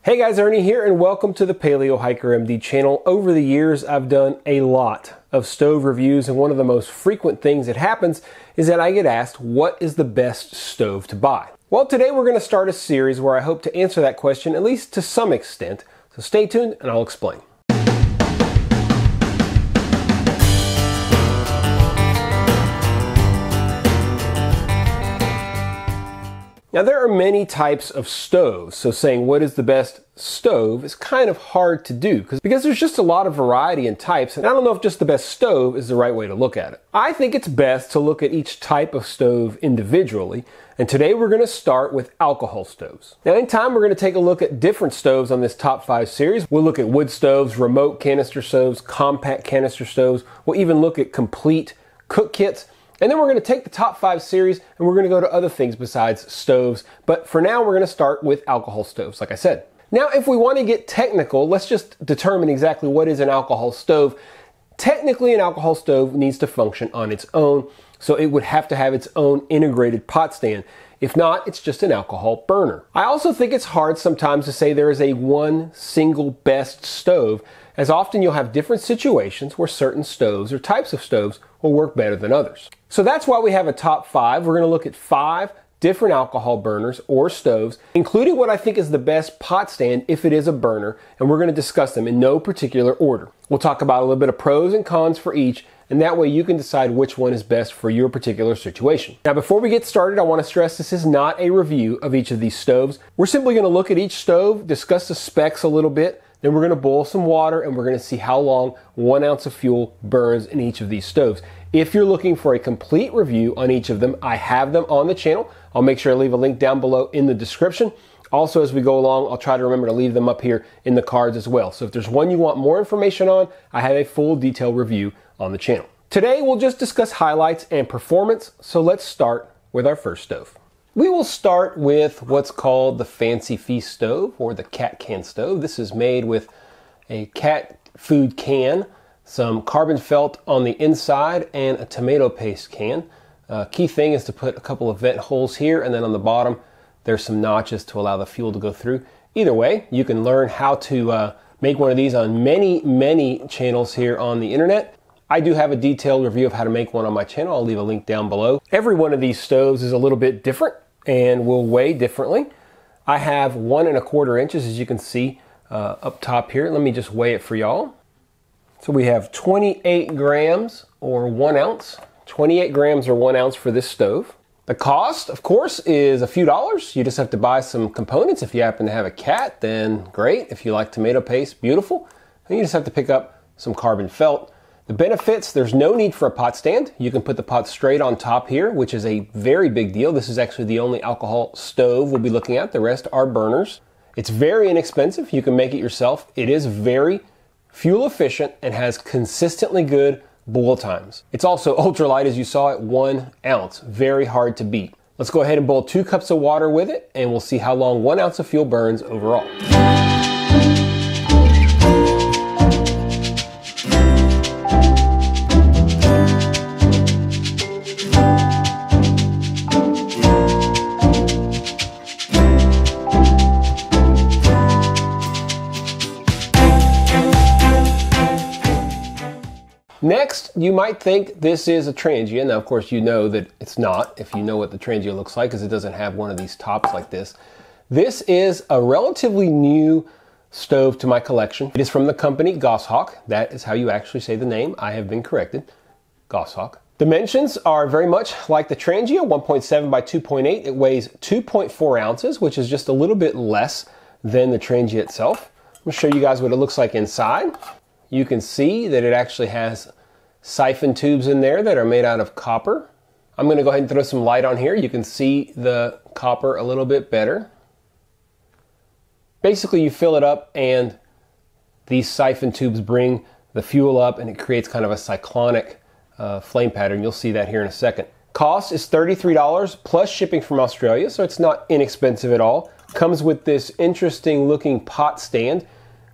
Hey guys, Ernie here and welcome to the Paleo Hiker MD channel. Over the years, I've done a lot of stove reviews, and one of the most frequent things that happens is that I get asked, what is the best stove to buy? Well, today we're going to start a series where I hope to answer that question, at least to some extent. So stay tuned and I'll explain. Now there are many types of stoves, so saying what is the best stove is kind of hard to do because there's just a lot of variety in types, and I don't know if just the best stove is the right way to look at it. I think it's best to look at each type of stove individually, and today we're going to start with alcohol stoves. Now in time we're going to take a look at different stoves on this top 5 series. We'll look at wood stoves, remote canister stoves, compact canister stoves. We'll even look at complete cook kits. And then we're going to take the top 5 series and we're going to go to other things besides stoves. But for now, we're going to start with alcohol stoves, like I said. Now, if we want to get technical, let's just determine exactly what is an alcohol stove. Technically, an alcohol stove needs to function on its own, so it would have to have its own integrated pot stand. If not, it's just an alcohol burner. I also think it's hard sometimes to say there is a one single best stove, as often you'll have different situations where certain stoves or types of stoves will work better than others. So that's why we have a top 5. We're going to look at 5 different alcohol burners or stoves, including what I think is the best pot stand if it is a burner, and we're going to discuss them in no particular order. We'll talk about a little bit of pros and cons for each, and that way you can decide which one is best for your particular situation. Now before we get started, I want to stress this is not a review of each of these stoves. We're simply going to look at each stove, discuss the specs a little bit, then we're going to boil some water and we're going to see how long 1 ounce of fuel burns in each of these stoves. If you're looking for a complete review on each of them, I have them on the channel. I'll make sure I leave a link down below in the description. Also, as we go along, I'll try to remember to leave them up here in the cards as well. So if there's one you want more information on, I have a full detailed review on the channel. Today, we'll just discuss highlights and performance. So let's start with our first stove. We will start with what's called the Fancy Feast stove or the cat can stove. This is made with a cat food can, some carbon felt on the inside, and a tomato paste can. Key thing is to put a couple of vent holes here, and then on the bottom there's some notches to allow the fuel to go through. Either way, you can learn how to make one of these on many channels here on the internet. I do have a detailed review of how to make one on my channel. I'll leave a link down below. Every one of these stoves is a little bit different and will weigh differently. I have 1 1/4 inches, as you can see up top here. Let me just weigh it for y'all. So we have 28 grams or 1 ounce. 28 grams or 1 ounce for this stove. The cost, of course, is a few dollars. You just have to buy some components. If you happen to have a cat, then great. If you like tomato paste, beautiful. And you just have to pick up some carbon felt. The benefits, there's no need for a pot stand. You can put the pot straight on top here, which is a very big deal. This is actually the only alcohol stove we'll be looking at. The rest are burners. It's very inexpensive. You can make it yourself. It is very fuel efficient and has consistently good boil times. It's also ultralight, as you saw, at 1 ounce. Very hard to beat. Let's go ahead and boil 2 cups of water with it, and we'll see how long 1 ounce of fuel burns overall. Next, you might think this is a Transient. Now, of course, you know that it's not if you know what the Transient looks like, because it doesn't have one of these tops like this. This is a relatively new stove to my collection. It is from the company Goshawk. That is how you actually say the name. I have been corrected. Goshawk. Dimensions are very much like the Transient, 1.7 by 2.8. It weighs 2.4 ounces, which is just a little bit less than the Transient itself. I'm going to show you guys what it looks like inside. You can see that it actually has siphon tubes in there that are made out of copper. I'm going to go ahead and throw some light on here. You can see the copper a little bit better. Basically, you fill it up and these siphon tubes bring the fuel up and it creates kind of a cyclonic flame pattern. You'll see that here in a second. Cost is $33 plus shipping from Australia, so it's not inexpensive at all. Comes with this interesting looking pot stand,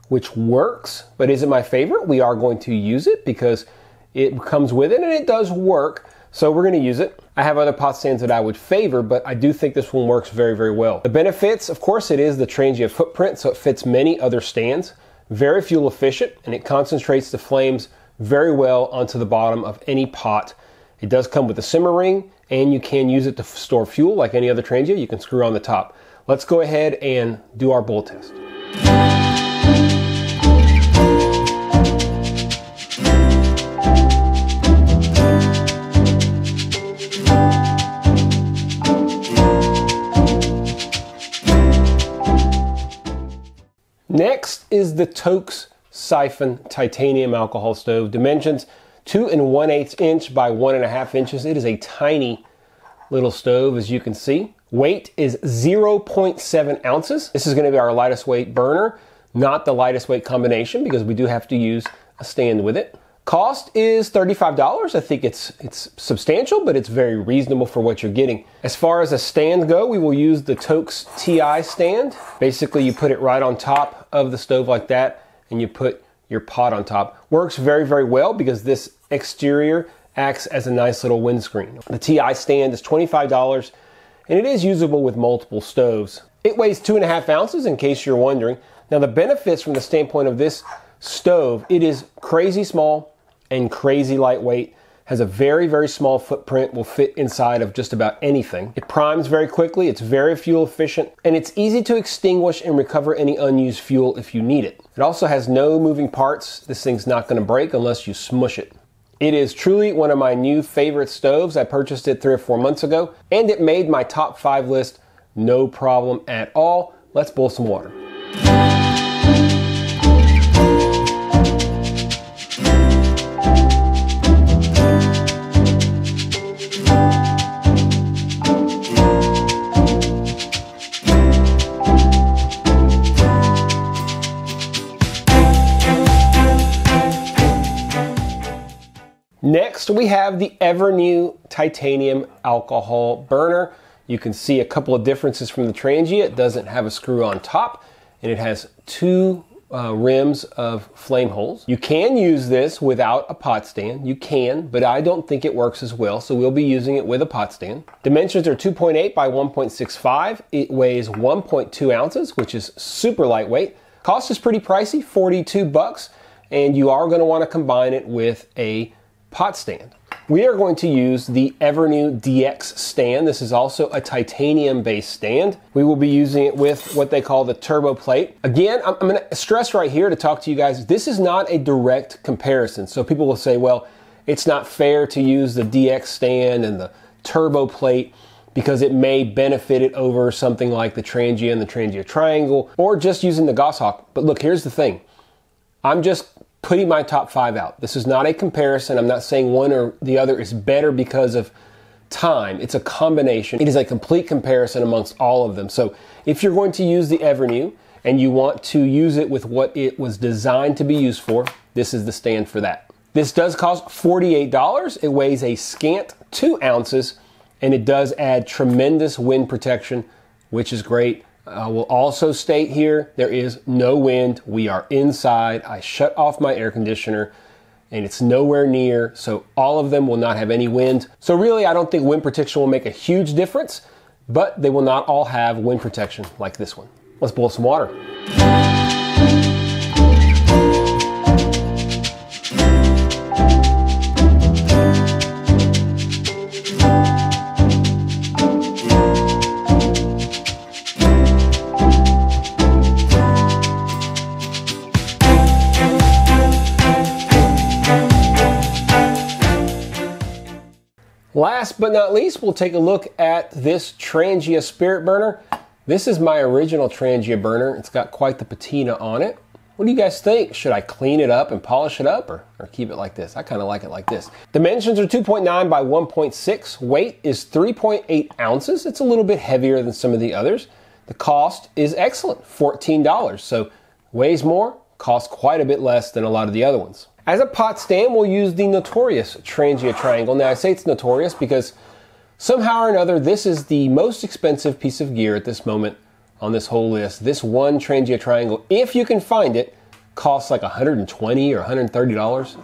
which works, but is it my favorite? We are going to use it because it comes with it and it does work. So we're going to use it. I have other pot stands that I would favor, but I do think this one works very, very well. The benefits, of course, it is the transient footprint, so it fits many other stands. Very fuel efficient, and it concentrates the flames very well onto the bottom of any pot. It does come with a simmer ring, and you can use it to store fuel like any other transient. You can screw on the top. Let's go ahead and do our bowl test. Next is the Toaks Siphon Titanium Alcohol Stove. Dimensions 2 1/8 inch by 1.5 inches. It is a tiny little stove, as you can see. Weight is 0.7 ounces. This is going to be our lightest weight burner, not the lightest weight combination, because we do have to use a stand with it. Cost is $35. I think it's substantial, but it's very reasonable for what you're getting. As far as a stand go, we will use the Toaks TI stand. Basically, you put it right on top of the stove like that, and you put your pot on top. Works very, very well because this exterior acts as a nice little windscreen. The TI stand is $25, and it is usable with multiple stoves. It weighs 2.5 ounces, in case you're wondering. Now, the benefits from the standpoint of this stove, it is crazy small and crazy lightweight, has a very, very small footprint, will fit inside of just about anything. It primes very quickly, it's very fuel efficient, and it's easy to extinguish and recover any unused fuel if you need it. It also has no moving parts. This thing's not gonna break unless you smush it. It is truly one of my new favorite stoves. I purchased it 3 or 4 months ago, and it made my top 5 list no problem at all. Let's boil some water. Next, we have the Evernew Titanium Alcohol Burner. You can see a couple of differences from the Transient. It doesn't have a screw on top, and it has 2 rims of flame holes. You can use this without a pot stand. You can, but I don't think it works as well, so we'll be using it with a pot stand. Dimensions are 2.8 by 1.65. It weighs 1.2 ounces, which is super lightweight. Cost is pretty pricey, $42, and you are going to want to combine it with a pot stand. We are going to use the Evernew DX stand. This is also a titanium based stand. We will be using it with what they call the turbo plate. Again, I'm going to stress right here to talk to you guys, this is not a direct comparison. So people will say, well, it's not fair to use the DX stand and the turbo plate because it may benefit it over something like the Transient Triangle, or just using the Goshawk. But look, here's the thing. I'm just putting my top 5 out. This is not a comparison. I'm not saying one or the other is better because of time. It's a combination. It is a complete comparison amongst all of them. So if you're going to use the Evernew and you want to use it with what it was designed to be used for, this is the stand for that. This does cost $48. It weighs a scant 2 ounces, and it does add tremendous wind protection, which is great. I will also state here, there is no wind. We are inside. I shut off my air conditioner and it's nowhere near, so all of them will not have any wind. So really, I don't think wind protection will make a huge difference, but they will not all have wind protection like this one. Let's boil some water. Last but not least, we'll take a look at this Transient Spirit Burner. This is my original Transient burner. It's got quite the patina on it. What do you guys think? Should I clean it up and polish it up or keep it like this? I kind of like it like this. Dimensions are 2.9 by 1.6. Weight is 3.8 ounces. It's a little bit heavier than some of the others. The cost is excellent, $14. So weighs more, costs quite a bit less than a lot of the other ones. As a pot stand, we'll use the notorious Transient Triangle. Now, I say it's notorious because somehow or another, this is the most expensive piece of gear at this moment on this whole list. This one Transient Triangle, if you can find it, costs like $120 or $130.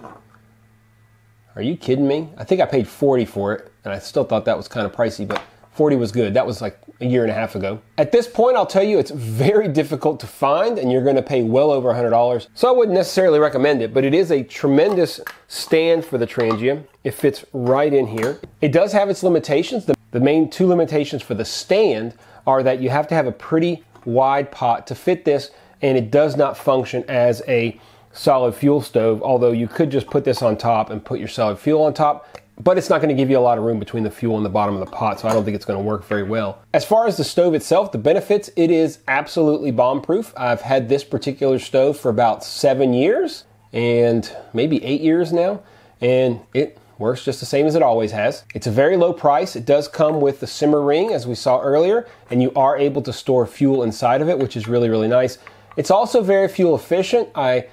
Are you kidding me? I think I paid $40 for it, and I still thought that was kind of pricey, but $40 was good. That was like a year and a half ago. At this point, I'll tell you, it's very difficult to find, and you're gonna pay well over $100. So I wouldn't necessarily recommend it, but it is a tremendous stand for the Transient. It fits right in here. It does have its limitations. The main two limitations for the stand are that you have to have a pretty wide pot to fit this, and it does not function as a solid fuel stove, although you could just put this on top and put your solid fuel on top, but it's not going to give you a lot of room between the fuel and the bottom of the pot, so I don't think it's going to work very well. As far as the stove itself, the benefits, it is absolutely bomb-proof. I've had this particular stove for about 7 years, and maybe 8 years now, and it works just the same as it always has. It's a very low price. It does come with the simmer ring, as we saw earlier, and you are able to store fuel inside of it, which is really, really nice. It's also very fuel efficient. I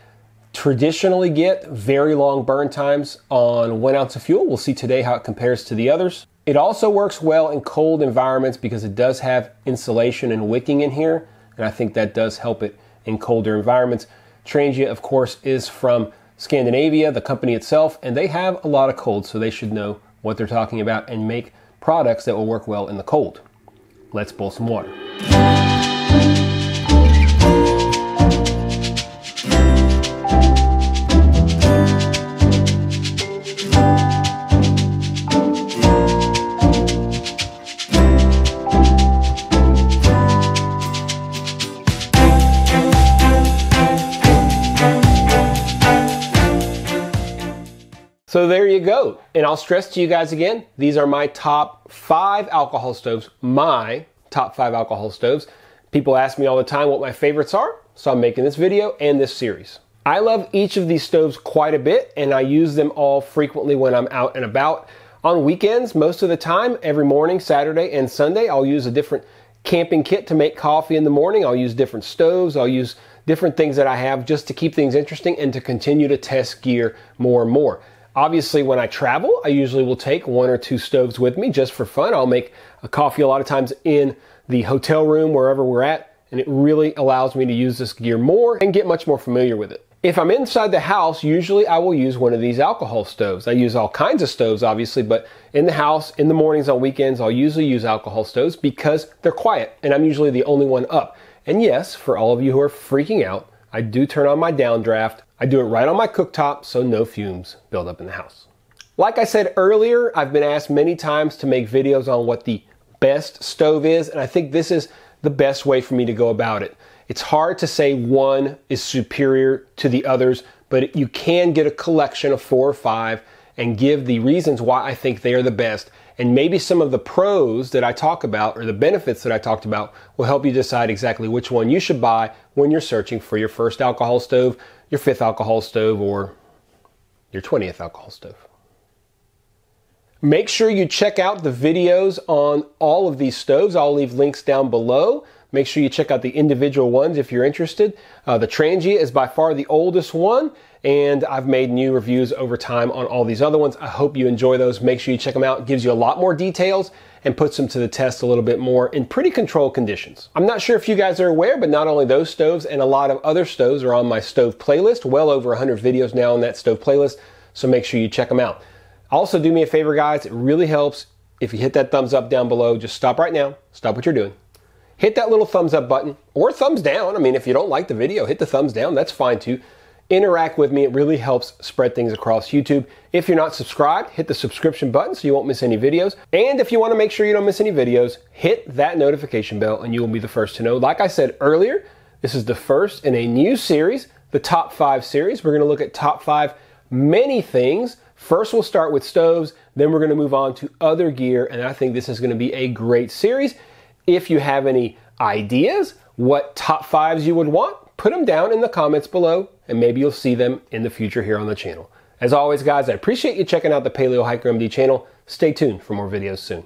traditionally get very long burn times on 1 ounce of fuel. We'll see today how it compares to the others. It also works well in cold environments because it does have insulation and wicking in here, and I think that does help it in colder environments. Transient, of course, is from Scandinavia, the company itself, and they have a lot of cold, so they should know what they're talking about and make products that will work well in the cold. Let's boil some water. So there you go. And I'll stress to you guys again, these are my top 5 alcohol stoves, my top 5 alcohol stoves. People ask me all the time what my favorites are, so I'm making this video and this series. I love each of these stoves quite a bit, and I use them all frequently when I'm out and about. On weekends, most of the time, every morning, Saturday and Sunday, I'll use a different camping kit to make coffee in the morning. I'll use different stoves. I'll use different things that I have just to keep things interesting and to continue to test gear more and more. Obviously, when I travel, I usually will take 1 or 2 stoves with me just for fun. I'll make a coffee a lot of times in the hotel room, wherever we're at, and it really allows me to use this gear more and get much more familiar with it. If I'm inside the house, usually I will use one of these alcohol stoves. I use all kinds of stoves, obviously, but in the house, in the mornings, on weekends, I'll usually use alcohol stoves because they're quiet, and I'm usually the only one up. And yes, for all of you who are freaking out, I do turn on my downdraft. I do it right on my cooktop so no fumes build up in the house. Like I said earlier, I've been asked many times to make videos on what the best stove is, and I think this is the best way for me to go about it. It's hard to say one is superior to the others, but you can get a collection of 4 or 5 and give the reasons why I think they are the best. And maybe some of the pros that I talk about or the benefits that I talked about will help you decide exactly which one you should buy when you're searching for your first alcohol stove, your 5th alcohol stove, or your 20th alcohol stove. Make sure you check out the videos on all of these stoves. I'll leave links down below. Make sure you check out the individual ones if you're interested. The Transient is by far the oldest one, and I've made new reviews over time on all these other ones. I hope you enjoy those. Make sure you check them out. It gives you a lot more details and puts them to the test a little bit more in pretty controlled conditions. I'm not sure if you guys are aware, but not only those stoves and a lot of other stoves are on my stove playlist. Well over 100 videos now on that stove playlist, so make sure you check them out. Also, do me a favor, guys. It really helps if you hit that thumbs up down below. Just stop right now. Stop what you're doing. Hit that little thumbs up button or thumbs down. I mean, if you don't like the video, hit the thumbs down. That's fine too. Interact with me. It really helps spread things across YouTube. If you're not subscribed, hit the subscription button so you won't miss any videos. And if you want to make sure you don't miss any videos, hit that notification bell and you will be the first to know. Like I said earlier, this is the first in a new series, the Top 5 series. We're going to look at top 5 many things. First, we'll start with stoves. Then we're going to move on to other gear. And I think this is going to be a great series. If you have any ideas, what top 5s you would want, put them down in the comments below, and maybe you'll see them in the future here on the channel. As always, guys, I appreciate you checking out the Paleo Hiker MD channel. Stay tuned for more videos soon.